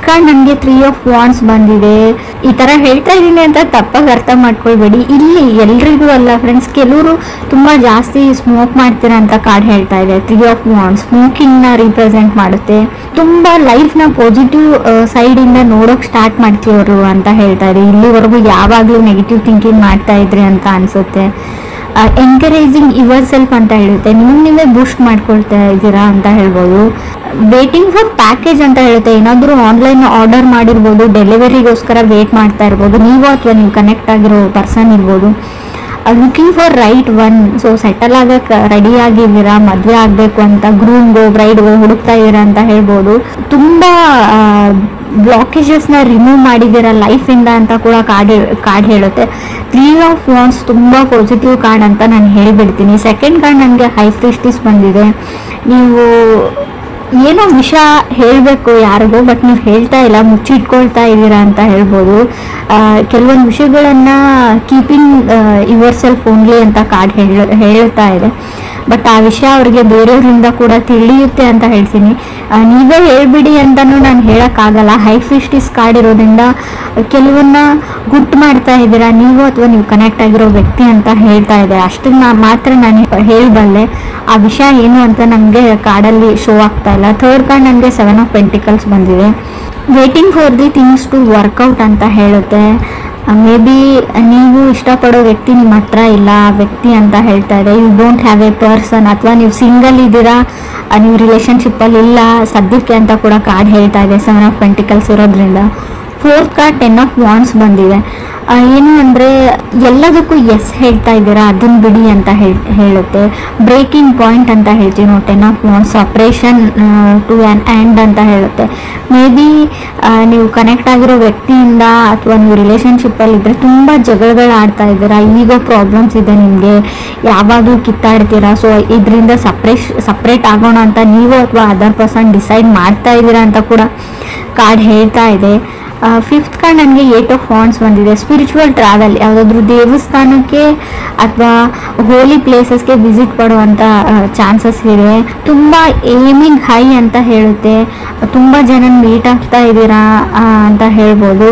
Card ನನಗೆ 3 of wands ಬಂದಿದೆ. ಈ ತರ ಹೇಳ್ತಾ ಇದ್ದೀನಿ ಅಂತ ತಪ್ಪಾಗಿ ಅರ್ಥ ಮಾಡ್ಕೊಳ್ಬೇಡಿ. ಇಲ್ಲಿ ಎಲ್ರಿಗೂ ಅಲ್ಲ ಫ್ರೆಂಡ್ಸ್, ಕೆಲವರು ತುಂಬಾ ಜಾಸ್ತಿ ಸ್ಮೋಕ್ ಮಾಡ್ತೀರಾ ಅಂತ ಕಾರ್ಡ್ ಹೇಳ್ತಾ ಇದೆ. 3 ಆಫ್ ವಾಂಡ್ಸ್ ಸ್ಮೋಕಿಂಗ್ ನ ರಿಪ್ರೆಸೆಂಟ್ ಮಾಡುತ್ತೆ. ತುಂಬಾ ಲೈಫ್ ನ ಪಾಸಿಟಿವ್ ಸೈಡ್ ಇಂದ ನೋಡೋಕ್ ಸ್ಟಾರ್ಟ್ ಮಾಡ್ತೀವರು ಅಂತ ಹೇಳ್ತಾ ಇದೆ. ಇಲ್ಲಿವರೆಗೂ ಯಾವಾಗ್ಲೂ ನೆಗೆಟಿವ್ ಥಿಂಕಿಂಗ್ ಮಾಡ್ತಾ ಇದ್ರಿ ಅಂತ ಅನ್ಸುತ್ತೆ. ಎನ್ಕರೇಜಿಂಗ್ ಯುವರ್ ಸೆಲ್ಫ್ ಅಂತ ಹೇಳುತ್ತೆ. ನೀವೇ ಬೂಸ್ಟ್ ಮಾಡ್ಕೊಳ್ತಾ ಇದ್ದೀರಾ ಅಂತ ಹೇಳ್ಬೋದು. ವೇಟಿಂಗ್ ಫಾರ್ ಪ್ಯಾಕೇಜ್ ಅಂತ ಹೇಳುತ್ತೆ. ಏನಾದರೂ ಆನ್ಲೈನ್ ಆರ್ಡರ್ ಮಾಡಿರ್ಬೋದು, ಡೆಲಿವರಿಗೋಸ್ಕರ ವೇಟ್ ಮಾಡ್ತಾ ಇರ್ಬೋದು ನೀವು, ಅಥವಾ ನೀವು ಕನೆಕ್ಟ್ ಆಗಿರೋ ಪರ್ಸನ್ ಇರ್ಬೋದು. Looking for right one. So settle ಆಗಕ್ಕೆ ರೆಡಿ ಆಗಿದ್ದೀರಾ, ಮದುವೆ ಆಗಬೇಕು ಅಂತ ಗ್ರೂಮ್ಗೋ ಬ್ರೈಡ್ಗೋ ಹುಡುಕ್ತಾ ಇದ್ದೀರಾ ಅಂತ ಹೇಳ್ಬೋದು. ತುಂಬ ಬ್ಲಾಕೇಜಸ್ನ ರಿಮೂವ್ ಮಾಡಿದ್ದೀರಾ ಲೈಫಿಂದ ಅಂತ ಕೂಡ ಕಾರ್ಡ್ ಹೇಳುತ್ತೆ. 3 ಆಫ್ ವಾಂಡ್ಸ್ ತುಂಬ ಪಾಸಿಟಿವ್ ಕಾರ್ಡ್ ಅಂತ ನಾನು ಹೇಳಿಬಿಡ್ತೀನಿ. ಸೆಕೆಂಡ್ ಕಾರ್ಡ್ ನನಗೆ ಹೈ ಪ್ರೀಸ್ಟೆಸ್ ಬಂದಿದೆ. ನೀವು ಏನೋ ವಿಷಯ ಹೇಳಬೇಕು ಯಾರಿಗೂ, ಬಟ್ ನೀವು ಹೇಳ್ತಾ ಇಲ್ಲ, ಮುಚ್ಚಿಟ್ಕೊಳ್ತಾ ಇದ್ದೀರಾ ಅಂತ ಹೇಳ್ಬೋದು. ಕೆಲವೊಂದು ವಿಷಯಗಳನ್ನು ಕೀಪಿಂಗ್ ಯುವರ್ ಸೆಲ್ಫ್ ಓನ್ಲಿ ಅಂತ ಕಾರ್ಡ್ ಹೇಳ್ತಾ ಇದೆ. ಬಟ್ ಆ ವಿಷಯ ಅವ್ರಿಗೆ ಬೇರೆಯವರಿಂದ ಕೂಡ ತಿಳಿಯುತ್ತೆ ಅಂತ ಹೇಳ್ತೀನಿ. ನೀವೇ ಹೇಳ್ಬಿಡಿ ಅಂತಲೂ ನಾನು ಹೇಳೋಕ್ಕಾಗಲ್ಲ. ಹೈ ಪ್ರೀಸ್ಟೆಸ್ ಕಾರ್ಡ್ ಇರೋದ್ರಿಂದ ಕೆಲವನ್ನ ಗುಟ್ಟು ಮಾಡ್ತಾ ಇದ್ದೀರಾ ನೀವು, ಅಥವಾ ನೀವು ಕನೆಕ್ಟ್ ಆಗಿರೋ ವ್ಯಕ್ತಿ ಅಂತ ಹೇಳ್ತಾ ಇದೆ. ಅಷ್ಟನ್ನ ಮಾತ್ರ ನಾನು ಹೇಳಬಲ್ಲೆ. ಆ ವಿಷಯ ಏನು ಅಂತ ನನಗೆ ಕಾರ್ಡಲ್ಲಿ ಶೋ ಆಗ್ತಾ ಇಲ್ಲ. ಥರ್ಡ್ ಕಾರ್ಡ್ ನನಗೆ 7 ಆಫ್ ಪೆಂಟಿಕಲ್ಸ್ ಬಂದಿದೆ. Waiting for the things to work out ಅಂತ ಹೇಳುತ್ತೆ. ಮೇ ಬಿ ನೀವು ಇಷ್ಟಪಡೋ ವ್ಯಕ್ತಿ ನಿಮ್ಮ ಹತ್ರ ಇಲ್ಲ, ಆ ವ್ಯಕ್ತಿ ಅಂತ ಹೇಳ್ತಾ ಇದೆ. You don't have a person, ಅಥವಾ ನೀವು ಸಿಂಗಲ್ ಇದ್ದೀರಾ, ನೀವು ರಿಲೇಷನ್ಶಿಪ್ಪಲ್ಲಿ ಇಲ್ಲ ಸದ್ಯಕ್ಕೆ ಅಂತ ಕೂಡ ಕಾರ್ಡ್ ಹೇಳ್ತಾ ಇದೆ 7 ಆಫ್ ಪೆಂಟಿಕಲ್ಸ್ ಇರೋದ್ರಿಂದ. ಫೋರ್ತ್ ಕಾರ್ಡ್ 10 ಆಫ್ ವಾಂಡ್ಸ್ ಬಂದಿದೆ. ಏನು ಅಂದರೆ ಎಲ್ಲದಕ್ಕೂ ಎಸ್ ಹೇಳ್ತಾ ಇದ್ದೀರಾ, ಅದನ್ನು ಬಿಡಿ ಅಂತ ಹೇಳುತ್ತೆ. ಬ್ರೇಕಿಂಗ್ ಪಾಯಿಂಟ್ ಅಂತ ಹೇಳ್ತೀವಿ ನಾವು 10 of wands. Suppression to an end ಅಂತ ಹೇಳುತ್ತೆ. ಮೇ ಬಿ ನೀವು ಕನೆಕ್ಟ್ ಆಗಿರೋ ವ್ಯಕ್ತಿಯಿಂದ ಅಥವಾ ನೀವು ರಿಲೇಷನ್ಶಿಪ್ಪಲ್ಲಿ ಇದ್ದರೆ ತುಂಬ ಜಗಳಗಳು ಆಡ್ತಾ ಇದ್ದೀರಾ, ಈಗೋ ಪ್ರಾಬ್ಲಮ್ಸ್ ಇದೆ ನಿಮಗೆ, ಯಾವಾಗಲೂ ಕಿತ್ತಾಡ್ತೀರಾ. ಸೊ ಇದರಿಂದ ಸಪ್ರೇಟ್ ಆಗೋಣ ಅಂತ ನೀವು ಅಥವಾ ಅದರ್ ಪರ್ಸನ್ ಡಿಸೈಡ್ ಮಾಡ್ತಾ ಇದ್ದೀರಾ ಅಂತ ಕೂಡ ಕಾರ್ಡ್ ಹೇಳ್ತಾ ಇದೆ. ಫಿಫ್ತ್ ಕಾರ್ಡ್ ನನಗೆ 8 ಆಫ್ ವಾಂಡ್ಸ್ ಬಂದಿದೆ. ಸ್ಪಿರಿಚುವಲ್ ಟ್ರಾವೆಲ್, ಯಾವುದಾದ್ರೂ ದೇವಸ್ಥಾನಕ್ಕೆ ಅಥವಾ ಹೋಲಿ ಪ್ಲೇಸಸ್ಗೆ ವಿಸಿಟ್ ಮಾಡುವಂಥ ಚಾನ್ಸಸ್ ಇದೆ. ತುಂಬ ಏಮಿಂಗ್ ಹೈ ಅಂತ ಹೇಳುತ್ತೆ. ತುಂಬ ಜನ ಮೀಟ್ ಆಗ್ತಾ ಇದ್ದೀರಾ ಅಂತ ಹೇಳ್ಬೋದು.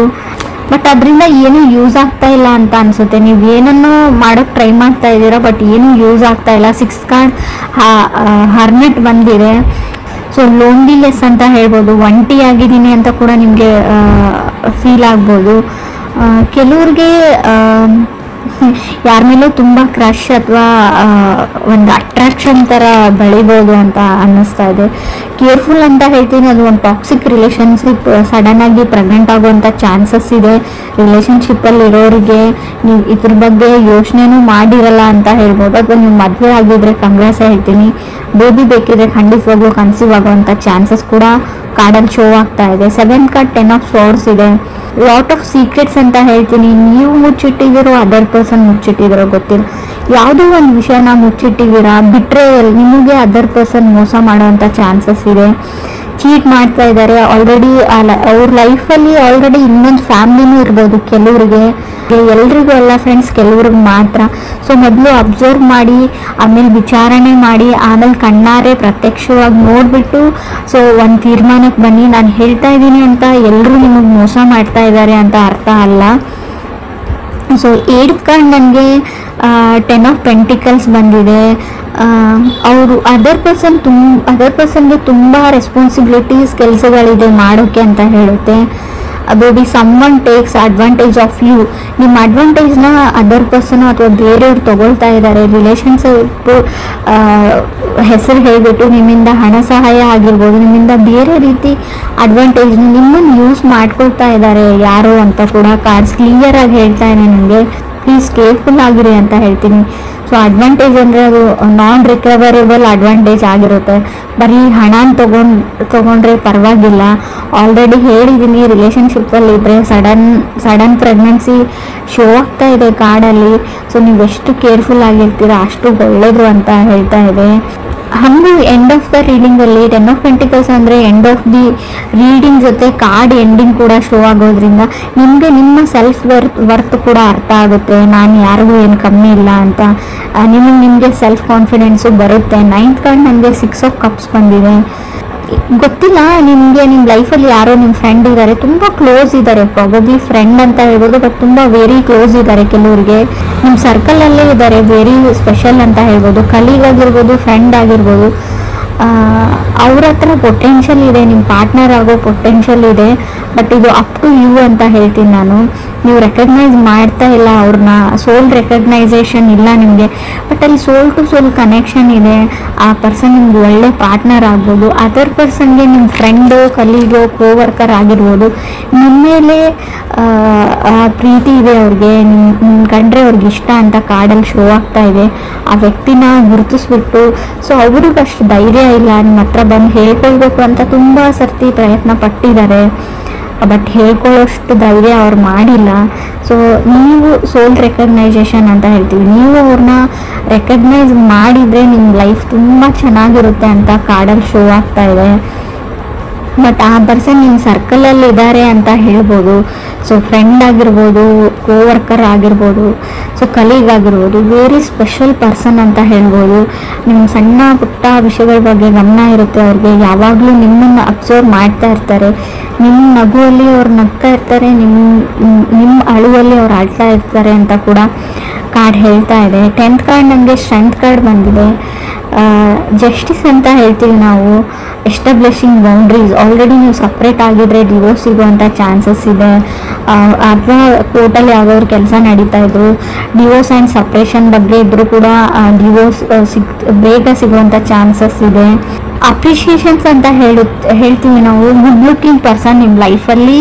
ಬಟ್ ಅದರಿಂದ ಏನೂ ಯೂಸ್ ಆಗ್ತಾ ಇಲ್ಲ ಅಂತ ಅನಿಸುತ್ತೆ. ನೀವು ಏನನ್ನೋ ಮಾಡೋಕ್ಕೆ ಟ್ರೈ ಮಾಡ್ತಾ ಇದ್ದೀರಾ, ಬಟ್ ಏನೂ ಯೂಸ್ ಆಗ್ತಾ ಇಲ್ಲ. 6th ಕಾರ್ಡ್ ಹರ್ಮಿಟ್ ಬಂದಿದೆ. ಸೊ ಲೋನ್ಲಿನೆಸ್ ಅಂತ ಹೇಳ್ಬೋದು. ಒಂಟಿ ಆಗಿದ್ದೀನಿ ಅಂತ ಕೂಡ ನಿಮಗೆ ಫೀಲ್ ಆಗ್ಬೋದು. ಕೆಲವ್ರಿಗೆ ಯಾರ ಮೇಲೂ ತುಂಬ ಕ್ರಶ್ ಅಥವಾ ಒಂದು ಅಟ್ರಾಕ್ಷನ್ ಥರ ಬೆಳಿಬೋದು ಅಂತ ಅನ್ನಿಸ್ತಾ ಇದೆ. ಕೇರ್ಫುಲ್ ಅಂತ ಹೇಳ್ತೀನಿ. ಅದು ಒಂದು ಟಾಕ್ಸಿಕ್ ರಿಲೇಷನ್ಶಿಪ್, ಸಡನ್ನಾಗಿ ಪ್ರೆಗ್ನೆಂಟ್ ಆಗುವಂಥ ಚಾನ್ಸಸ್ ಇದೆ. ರಿಲೇಷನ್ಶಿಪ್ಪಲ್ಲಿ ಇರೋರಿಗೆ ನೀವು ಇದ್ರ ಬಗ್ಗೆ ಯೋಚನೆನೂ ಮಾಡಿರಲ್ಲ ಅಂತ ಹೇಳ್ಬೋದು. ಅಥವಾ ನೀವು ಮದುವೆ ಆಗಿದ್ರೆ ಕಂಗ್ರಾಸ್ ಹೇಳ್ತೀನಿ. ಬೇಬಿ ಬೇಕಿದ್ರೆ ಖಂಡಿತವಾಗ್ಲೂ ಕನ್ಸೀವ್ ಆಗುವಂಥ ಚಾನ್ಸಸ್ ಕೂಡ ಕಾರ್ಡಲ್ಲಿ ಶೋ ಆಗ್ತಾ ಇದೆ. 7th ಕಾರ್ಡ್ 10 ಆಫ್ ಸ್ವೋರ್ಡ್ಸ್ ಇದೆ. ಲಾಟ್ ಆಫ್ ಸೀಕ್ರೆಟ್ಸ್ ಅಂತ ಹೇಳ್ತೀನಿ. ನೀವು ಮುಚ್ಚಿಟ್ಟಿದ್ದೀರೋ, ಅದರ್ ಪರ್ಸನ್ ಮುಚ್ಚಿಟ್ಟಿದ್ದೀರೋ ಗೊತ್ತಿಲ್ಲ. ಯಾವುದೋ ಒಂದು ವಿಷಯನ ಮುಚ್ಚಿಟ್ಟಿದ್ದೀರಾ, ಬಿಟ್ಟರೆ ನಿಮಗೆ ಅದರ್ ಪರ್ಸನ್ ಮೋಸ ಮಾಡೋವಂಥ ಚಾನ್ಸಸ್ ಇದೆ. ಚೀಟ್ ಮಾಡ್ತಾ ಇದ್ದಾರೆ ಆಲ್ರೆಡಿ. ಅವ್ರ ಲೈಫಲ್ಲಿ ಆಲ್ರೆಡಿ ಇನ್ನೊಂದು ಫ್ಯಾಮಿಲಿನೂ ಇರ್ಬೋದು ಕೆಲವರಿಗೆ, ಎಲ್ರಿಗೂ ಅಲ್ಲ ಫ್ರೆಂಡ್ಸ್, ಕೆಲವ್ರಿಗೆ ಮಾತ್ರ. ಸೊ ಮೊದಲು ಅಬ್ಸರ್ವ್ ಮಾಡಿ, ಆಮೇಲೆ ವಿಚಾರಣೆ ಮಾಡಿ, ಆಮೇಲೆ ಕಣ್ಣಾರೆ ಪ್ರತ್ಯಕ್ಷವಾಗಿ ನೋಡಿಬಿಟ್ಟು ಸೊ ಒಂದು ತೀರ್ಮಾನಕ್ಕೆ ಬನ್ನಿ. ನಾನು ಹೇಳ್ತಾ ಇದ್ದೀನಿ ಅಂತ ಎಲ್ಲರೂ ನಿಮಗೆ ಮೋಸ ಮಾಡ್ತಾ ಇದ್ದಾರೆ ಅಂತ ಅರ್ಥ ಅಲ್ಲ. ಸೊ 8th ಕಾರ್ಡ್ ನನಗೆ 10 ಆಫ್ ಪೆಂಟಿಕಲ್ಸ್ ಬಂದಿದೆ. ಅವರು ಅದರ್ ಪರ್ಸನ್ಗೆ ತುಂಬ ರೆಸ್ಪಾನ್ಸಿಬಿಲಿಟೀಸ್ ಕೆಲಸಗಳಿದೆ ಮಾಡೋಕ್ಕೆ ಅಂತ ಹೇಳುತ್ತೆ. Baby someone takes advantage of you. ನಿಮ್ಮ ಅಡ್ವಾಂಟೇಜ್ನ ಅದರ್ ಪರ್ಸನ್ ಅಥವಾ ಬೇರೆಯವ್ರು ತಗೊಳ್ತಾ ಇದ್ದಾರೆ. ರಿಲೇಷನ್ಶಿಪ್ ಹೆಸರು ಹೇಳಿಬಿಟ್ಟು ನಿಮ್ಮಿಂದ ಹಣ ಸಹಾಯ ಆಗಿರ್ಬೋದು, ನಿಮ್ಮಿಂದ ಬೇರೆ ರೀತಿ ಅಡ್ವಾಂಟೇಜ್ನ ನಿಮ್ಮನ್ನು ಯೂಸ್ ಮಾಡ್ಕೊಳ್ತಾ ಇದ್ದಾರೆ ಯಾರು ಅಂತ ಕೂಡ ಕಾರ್ಡ್ಸ್ ಕ್ಲಿಯರ್ ಆಗಿ ಹೇಳ್ತಾ ಇದೆ ನನಗೆ. ಪ್ಲೀಸ್ ಕೇರ್ಫುಲ್ ಆಗಿರಿ ಅಂತ ಹೇಳ್ತೀನಿ. ಸೊ ಅಡ್ವಾಂಟೇಜ್ ಅಂದರೆ ಅದು ನಾನ್ ರಿಕವರೇಬಲ್ ಅಡ್ವಾಂಟೇಜ್ ಆಗಿರುತ್ತೆ. ಬರೀ ಹಣನ ತೊಗೊಂಡ್ರೆ ಪರವಾಗಿಲ್ಲ. ಆಲ್ರೆಡಿ ಹೇಳಿದ್ದೀನಿ, ರಿಲೇಷನ್ಶಿಪ್ಪಲ್ಲಿ ಇದ್ದರೆ ಸಡನ್ ಪ್ರೆಗ್ನೆನ್ಸಿ ಶೋ ಆಗ್ತಾ ಇದೆ ಕಾರ್ಡಲ್ಲಿ. ಸೊ ನೀವು ಎಷ್ಟು ಕೇರ್ಫುಲ್ ಆಗಿರ್ತೀರಾ ಅಷ್ಟು ಒಳ್ಳೆಯದು ಅಂತ ಹೇಳ್ತಾ ಇದೆ. ಹಾಗೂ ಎಂಡ್ ಆಫ್ ದ ರೀಡಿಂಗಲ್ಲಿ 10 ಆಫ್ ಪೆಂಟಿಕಲ್ಸ್ ಅಂದರೆ ಎಂಡ್ ಆಫ್ ದಿ ರೀಡಿಂಗ್ ಜೊತೆ ಕಾರ್ಡ್ ಎಂಡಿಂಗ್ ಕೂಡ ಶೋ ಆಗೋದ್ರಿಂದ ನಿಮಗೆ ನಿಮ್ಮ ಸೆಲ್ಫ್ ವರ್ತ್ ಕೂಡ ಅರ್ಥ ಆಗುತ್ತೆ. ನಾನು ಯಾರಿಗೂ ಏನು ಕಮ್ಮಿ ಇಲ್ಲ ಅಂತ ನಿಮಗೆ ಸೆಲ್ಫ್ ಕಾನ್ಫಿಡೆನ್ಸು ಬರುತ್ತೆ. 9th ಕಾರ್ಡ್ ನನಗೆ 6 ಆಫ್ ಕಪ್ಸ್ ಬಂದಿದೆ. ಗೊತ್ತಿಲ್ಲ ನಿಮಗೆ ನಿಮ್ಮ ಲೈಫಲ್ಲಿ ಯಾರೋ ನಿಮ್ಮ ಫ್ರೆಂಡ್ ಇದ್ದಾರೆ, ತುಂಬ ಕ್ಲೋಸ್ ಇದ್ದಾರೆ, ಪ್ರಾಬಬ್ಲಿ ಫ್ರೆಂಡ್ ಅಂತ ಹೇಳ್ಬೋದು, ಬಟ್ ತುಂಬ ವೆರಿ ಕ್ಲೋಸ್ ಇದ್ದಾರೆ. ಕೆಲವರಿಗೆ ನಿಮ್ಮ ಸರ್ಕಲಲ್ಲೇ ಇದ್ದಾರೆ, ವೆರಿ ಸ್ಪೆಷಲ್ ಅಂತ ಹೇಳ್ಬೋದು, ಕಲೀಗ್ ಆಗಿರ್ಬೋದು, ಫ್ರೆಂಡ್ ಆಗಿರ್ಬೋದು. ಅವ್ರ ಹತ್ರ ಪೊಟೆನ್ಷಿಯಲ್ ಇದೆ, ನಿಮ್ಮ ಪಾರ್ಟ್ನರ್ ಆಗೋ ಪೊಟೆನ್ಷಿಯಲ್ ಇದೆ. ಬಟ್ ಇದು ಅಪ್ ಟು ಯು ಅಂತ ಹೇಳ್ತೀನಿ ನಾನು. ನೀವು ರೆಕಗ್ನೈಸ್ ಮಾಡ್ತಾ ಇಲ್ಲ ಅವ್ರನ್ನ, ಸೋಲ್ ರೆಕಗ್ನೈಸೇಷನ್ ಇಲ್ಲ ನಿಮಗೆ. ಬಟ್ ಅಲ್ಲಿ ಸೋಲ್ ಟು ಸೋಲ್ ಕನೆಕ್ಷನ್ ಇದೆ. ಆ ಪರ್ಸನ್ ನಿಮ್ಗೆ ಒಳ್ಳೆ ಪಾರ್ಟ್ನರ್ ಆಗ್ಬೋದು, ಅದರ್ ಪರ್ಸನ್ಗೆ ನಿಮ್ಮ ಫ್ರೆಂಡು, ಕಲೀಗೋ, ಕೋವರ್ಕರ್ ಆಗಿರ್ಬೋದು. ನಿಮ್ಮ ಮೇಲೆ ಪ್ರೀತಿ ಇದೆ ಅವ್ರಿಗೆ, ನಿಮ್ಮ ಕಂಡ್ರೆ ಅವ್ರಿಗೆ ಇಷ್ಟ ಅಂತ ಕಾರ್ಡಲ್ಲಿ ಶೋ ಆಗ್ತಾ ಇದೆ. ಆ ವ್ಯಕ್ತಿನ ಗುರುತಿಸ್ಬಿಟ್ಟು, ಸೊ ಅವ್ರಿಗೆ ಅಷ್ಟು ಧೈರ್ಯ ಇಲ್ಲ ನಿಮ್ಮ ಹತ್ರ ಬಂದು ಹೇಳ್ಕೊಳ್ಬೇಕು ಅಂತ ತುಂಬ ಸರ್ತಿ ಪ್ರಯತ್ನ ಪಟ್ಟಿದ್ದಾರೆ, ಬಟ್ ಹೇಳ್ಕೊಳ್ಳೋಷ್ಟು ಧೈರ್ಯ ಅವ್ರು ಮಾಡಿಲ್ಲ. ಸೊ ನೀವು ಸೋಲ್ ರೆಕಗ್ನೈಸೇಷನ್ ಅಂತ ಹೇಳ್ತೀವಿ, ನೀವು ಅವ್ರನ್ನ ರೆಕಗ್ನೈಸ್ ಮಾಡಿದರೆ ನಿಮ್ಮ ಲೈಫ್ ತುಂಬ ಚೆನ್ನಾಗಿರುತ್ತೆ ಅಂತ ಕಾರ್ಡಲ್ಲಿ ಶೋ ಆಗ್ತಾ ಇದೆ. ಬಟ್ ಆ ಪರ್ಸನ್ ನಿಮ್ಮ ಸರ್ಕಲಲ್ಲಿ ಇದ್ದಾರೆ ಅಂತ ಹೇಳ್ಬೋದು. ಸೊ ಫ್ರೆಂಡ್ ಆಗಿರ್ಬೋದು, ಕೋವರ್ಕರ್ ಆಗಿರ್ಬೋದು, ಸೊ ಕಲೀಗ್ ಆಗಿರ್ಬೋದು, ವೆರಿ ಸ್ಪೆಷಲ್ ಪರ್ಸನ್ ಅಂತ ಹೇಳ್ಬೋದು. ನಿಮ್ಮ ಸಣ್ಣ ಪುಟ್ಟ ವಿಷಯಗಳ ಬಗ್ಗೆ ಗಮನ ಇರುತ್ತೆ ಅವ್ರಿಗೆ, ಯಾವಾಗಲೂ ನಿಮ್ಮನ್ನು ಅಬ್ಸರ್ವ್ ಮಾಡ್ತಾ ಇರ್ತಾರೆ. ನಿಮ್ಮ ನಗುವಲ್ಲಿ ಅವ್ರು ನಗ್ತಾ ಇರ್ತಾರೆ, ನಿಮ್ಮ ಅಳುವಲ್ಲಿ ಅವ್ರು ಆಡ್ತಾ ಇರ್ತಾರೆ ಅಂತ ಕೂಡ ಕಾರ್ಡ್ ಹೇಳ್ತಾ ಇದೆ. 10th ಕಾರ್ಡ್ ನನಗೆ ಸ್ಟ್ರೆಂತ್ ಕಾರ್ಡ್ ಬಂದಿದೆ. ಜಸ್ಟಿಸ್ ಅಂತ ಹೇಳ್ತೀವಿ ನಾವು, ಎಸ್ಟಾಬ್ಲಿಷಿಂಗ್ ಬೌಂಡ್ರೀಸ್. ಆಲ್ರೆಡಿ ನೀವು ಸಪ್ರೇಟ್ ಆಗಿದ್ರೆ ಡಿವೋರ್ಸ್ ಸಿಗುವಂಥ ಚಾನ್ಸಸ್ ಇದೆ, ಅಥವಾ ಕೋರ್ಟಲ್ಲಿ ಯಾವ್ದಾದ್ರು ಕೆಲಸ ನಡೀತಾ ಇದ್ರು, ಡಿವೋರ್ಸ್ ಆ್ಯಂಡ್ ಸಪ್ರೇಷನ್ ಬಗ್ಗೆ ಇದ್ರೂ ಕೂಡ ಡಿವೋರ್ಸ್ ಬೇಗ ಸಿಗುವಂಥ ಚಾನ್ಸಸ್ ಇದೆ. ಅಪ್ರಿಷಿಯೇಷನ್ಸ್ ಅಂತ ಹೇಳ್ತೀವಿ ನಾವು. ಗುಡ್ ಲುಕಿಂಗ್ ಪರ್ಸನ್ ನಿಮ್ಮ ಲೈಫಲ್ಲಿ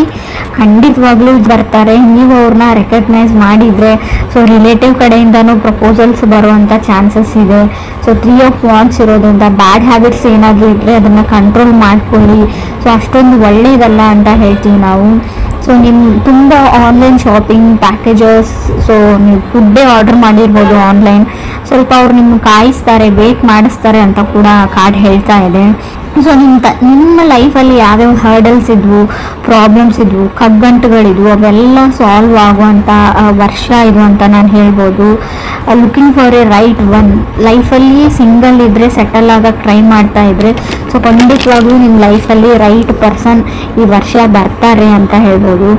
ಖಂಡಿತವಾಗ್ಲೂ ಬರ್ತಾರೆ, ನೀವು ಅವ್ರನ್ನ ರೆಕಗ್ನೈಸ್ ಮಾಡಿದರೆ. ಸೊ ರಿಲೇಟಿವ್ ಕಡೆಯಿಂದನೂ ಪ್ರಪೋಸಲ್ಸ್ ಬರುವಂಥ ಚಾನ್ಸಸ್ ಇದೆ. ಸೊ 3 of Wands ಇರೋದ್ರಿಂದ ಬ್ಯಾಡ್ ಹ್ಯಾಬಿಟ್ಸ್ ಏನಾದರೂ ಇದ್ದರೆ ಅದನ್ನು ಕಂಟ್ರೋಲ್ ಮಾಡ್ಕೊಳ್ಳಿ. ಸೊ ಅಷ್ಟೊಂದು ಒಳ್ಳೆಯದಲ್ಲ ಅಂತ ಹೇಳ್ತೀವಿ ನಾವು. ಸೊ ನಿಮ್ಮ ತುಂಬ ಆನ್ಲೈನ್ ಶಾಪಿಂಗ್ ಪ್ಯಾಕೇಜಸ್, ಸೊ ನೀವು ಫುಡ್ಡೇ ಆರ್ಡರ್ ಮಾಡಿರ್ಬೋದು ಆನ್ಲೈನ್, ಸ್ವಲ್ಪ ಅವ್ರು ನಿಮ್ಗೆ ಕಾಯಿಸ್ತಾರೆ, ವೇಟ್ ಮಾಡಿಸ್ತಾರೆ ಅಂತ ಕೂಡ ಕಾರ್ಡ್ ಹೇಳ್ತಾ ಇದೆ. ಸೊ ನಿಮ್ಮ ಲೈಫಲ್ಲಿ ಯಾವ್ಯಾವ ಹರ್ಡಲ್ಸ್ ಇದ್ವು, ಪ್ರಾಬ್ಲಮ್ಸ್ ಇದ್ವು, ಕಗ್ಗಂಟುಗಳಿದ್ವು, ಅವೆಲ್ಲ ಸಾಲ್ವ್ ಆಗುವಂಥ ವರ್ಷ ಇದು ಅಂತ ನಾನು ಹೇಳ್ಬೋದು. Looking for A right one. ಲೈಫಲ್ಲಿ ಸಿಂಗಲ್ ಇದ್ದರೆ, ಸೆಟಲ್ ಆಗೋಕ್ಕೆ ಟ್ರೈ ಮಾಡ್ತಾ ಇದ್ರೆ, ಸೊ ಖಂಡಿತವಾಗ್ಲೂ ನಿಮ್ಮ ಲೈಫಲ್ಲಿ ರೈಟ್ ಪರ್ಸನ್ ಈ ವರ್ಷ ಬರ್ತಾರೆ ಅಂತ ಹೇಳ್ಬೋದು.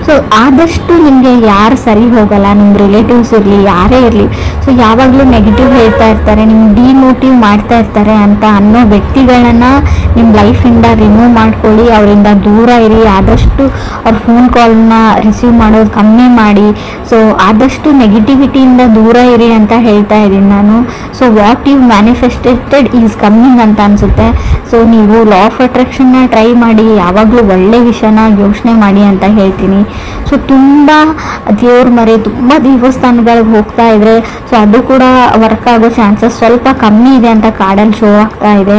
ಸೊ ಆದಷ್ಟು ನಿಮಗೆ ಯಾರು ಸರಿ ಹೋಗಲ್ಲ, ನಿಮ್ಮ ರಿಲೇಟಿವ್ಸ್ ಇರಲಿ, ಯಾರೇ ಇರಲಿ, ಸೊ ಯಾವಾಗಲೂ ನೆಗೆಟಿವ್ ಹೇಳ್ತಾ ಇರ್ತಾರೆ, ನಿಮ್ಗೆ ಡಿಮೋಟಿವ್ ಮಾಡ್ತಾ ಇರ್ತಾರೆ ಅಂತ ಅನ್ನೋ ವ್ಯಕ್ತಿಗಳನ್ನು ನಿಮ್ಮ ಲೈಫಿಂದ ರಿಮೂವ್ ಮಾಡ್ಕೊಳ್ಳಿ, ಅವರಿಂದ ದೂರ ಇರಿ. ಆದಷ್ಟು ಅವ್ರ ಫೋನ್ ಕಾಲ್ನ ರಿಸೀವ್ ಮಾಡೋದು ಕಮ್ಮಿ ಮಾಡಿ. ಸೊ ಆದಷ್ಟು ನೆಗೆಟಿವಿಟಿಯಿಂದ ದೂರ ಇರಿ ಅಂತ ಹೇಳ್ತಾ ಇದ್ದೀನಿ ನಾನು. So what you manifested is coming ಅಂತ ಅನಿಸುತ್ತೆ. ಸೊ ನೀವು ಲಾ ಆಫ್ ಅಟ್ರಾಕ್ಷನ್ನ ಟ್ರೈ ಮಾಡಿ, ಯಾವಾಗಲೂ ಒಳ್ಳೆ ವಿಷಯನ ಯೋಚನೆ ಮಾಡಿ ಅಂತ ಹೇಳ್ತೀನಿ. ಸೊ ತುಂಬ ದೇವ್ರ ಮರೆ, ತುಂಬ ದೇವಸ್ಥಾನಗಳಿಗೆ ಹೋಗ್ತಾ ಇದ್ರೆ, ಸೊ ಅದು ಕೂಡ ವರ್ಕ್ ಆಗೋ ಚಾನ್ಸಸ್ ಸ್ವಲ್ಪ ಕಮ್ಮಿ ಇದೆ ಅಂತ ಕಾರ್ಡಲ್ಲಿ ಶೋ ಆಗ್ತಾ ಇದೆ.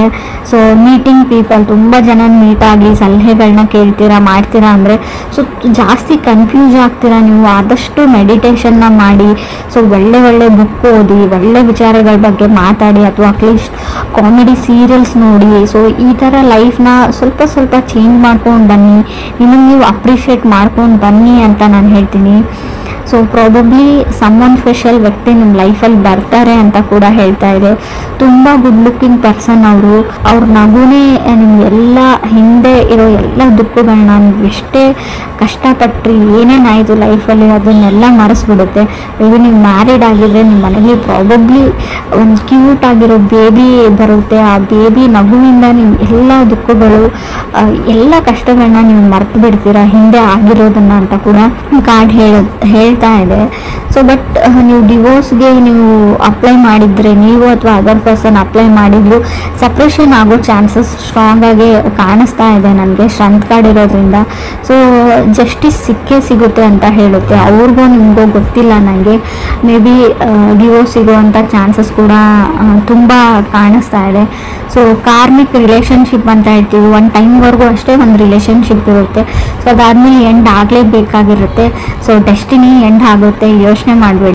ಸೊ ಮೀಟಿಂಗ್ ಪೀಪಲ್, ತುಂಬ ಜನ ಮೀಟ್ ಆಗಿ ಸಲಹೆಗಳನ್ನ ಕೇಳ್ತೀರಾ, ಮಾಡ್ತೀರಾ ಅಂದರೆ ಸೊ ಜಾಸ್ತಿ ಕನ್ಫ್ಯೂಸ್ ಆಗ್ತೀರಾ ನೀವು. ಆದಷ್ಟು ಮೆಡಿಟೇಷನ್ನ ಮಾಡಿ, ಸೊ ಒಳ್ಳೆ ಬುಕ್ ಓದಿ, ಒಳ್ಳೆ ವಿಚಾರಗಳ ಬಗ್ಗೆ ಮಾತಾಡಿ, ಅಥವಾ ಅಟ್ಲೀಸ್ಟ್ ಕಾಮಿಡಿ ಸೀರಿಯಲ್ಸ್ ನೋಡಿ. ಸೊ ಈ ಥರ ಲೈಫ್ನ ಸ್ವಲ್ಪ ಚೇಂಜ್ ಮಾಡ್ಕೊಂಡು ಬನ್ನಿ, ನಿಮಗೆ ನೀವು ಅಪ್ರಿಷಿಯೇಟ್ ಮಾಡ್ಕೊಂಡು ಬನ್ನಿ ಅಂತ ನಾನು ಹೇಳ್ತೀನಿ. ಸೊ ಪ್ರಾಬಬ್ಲಿ ಸಮ್ಮನ್ ಸ್ಪೆಷಲ್ ವ್ಯಕ್ತಿ ನಿಮ್ಮ ಲೈಫಲ್ಲಿ ಬರ್ತಾರೆ ಅಂತ ಕೂಡ ಹೇಳ್ತಾ ಇದೆ. ತುಂಬ ಗುಡ್ ಲುಕಿಂಗ್ ಪರ್ಸನ್ ಅವರು. ಅವ್ರ ನಗುನೇ ನಿಮಗೆಲ್ಲ ಹಿಂದೆ ಇರೋ ಎಲ್ಲ ದುಃಖಗಳನ್ನ, ನೀವು ಎಷ್ಟೇ ಕಷ್ಟಪಟ್ರಿ, ಏನೇನಾಯಿತು ಲೈಫಲ್ಲಿ ಅದನ್ನೆಲ್ಲ ಮರೆಸ್ಬಿಡುತ್ತೆ. ಮೇ ಬಿ ನೀವು ಮ್ಯಾರಿಡ್ ಆಗಿದ್ರೆ ನಿಮ್ಮ ಮನೇಲಿ ಪ್ರಾಬಬ್ಲಿ ಒಂದು ಕ್ಯೂಟ್ ಆಗಿರೋ ಬೇಬಿ ಬರುತ್ತೆ. ಆ ಬೇಬಿ ನಗುವಿಂದ ನೀವು ಎಲ್ಲ ದುಃಖಗಳು, ಎಲ್ಲ ಕಷ್ಟಗಳನ್ನ ನೀವು ಮರೆತು ಬಿಡ್ತೀರಾ, ಹಿಂದೆ ಆಗಿರೋದನ್ನ ಅಂತ ಕೂಡ ಕಾರ್ಡ್ ಹೇಳ್ತಾ ಇದೆ. ಸೊ ಬಟ್ ನೀವು ಡಿವೋರ್ಸ್ಗೆ ನೀವು ಅಪ್ಲೈ ಮಾಡಿದರೆ, ನೀವು ಅಥವಾ ಅದರ್ ಪರ್ಸನ್ ಅಪ್ಲೈ ಮಾಡಿದ್ರು, ಸಪ್ರೇಷನ್ ಆಗೋ ಚಾನ್ಸಸ್ ಸ್ಟ್ರಾಂಗ್ ಆಗಿ ಕಾಣಿಸ್ತಾ ಇದೆ ನನಗೆ ಸ್ಟ್ರೆಂತ್ ಕಾರ್ಡ್ ಇರೋದ್ರಿಂದ. ಸೊ ಜಸ್ಟಿಸ್ ಸಿಗುತ್ತೆ ಅಂತ ಹೇಳುತ್ತೆ. ಅವ್ರಿಗೂ ನಿಮಗೂ ಗೊತ್ತಿಲ್ಲ, ನನಗೆ ಮೇ ಬಿ ಡಿವೋರ್ಸ್ ಸಿಗುವಂಥ ಚಾನ್ಸಸ್ ಕೂಡ ತುಂಬ ಕಾಣಿಸ್ತಾ ಇದೆ. ಸೊ ಕಾರ್ಮಿಕ್ ರಿಲೇಷನ್ಶಿಪ್ ಅಂತ ಹೇಳ್ತೀವಿ, ಒಂದು ಟೈಮ್ವರೆಗೂ ಅಷ್ಟೇ ಒಂದು ರಿಲೇಷನ್ಶಿಪ್ ಇರುತ್ತೆ. ಸೊ ಅದಾದಮೇಲೆ ಎಂಡ್ ಆಗಲೇಬೇಕಾಗಿರುತ್ತೆ. ಸೊ ಡೆಸ್ಟಿನಿ ಎಂಡ್ ಆಗುತ್ತೆ, ಯೋಚನೆ ಮಾಡಬೇಡಿ.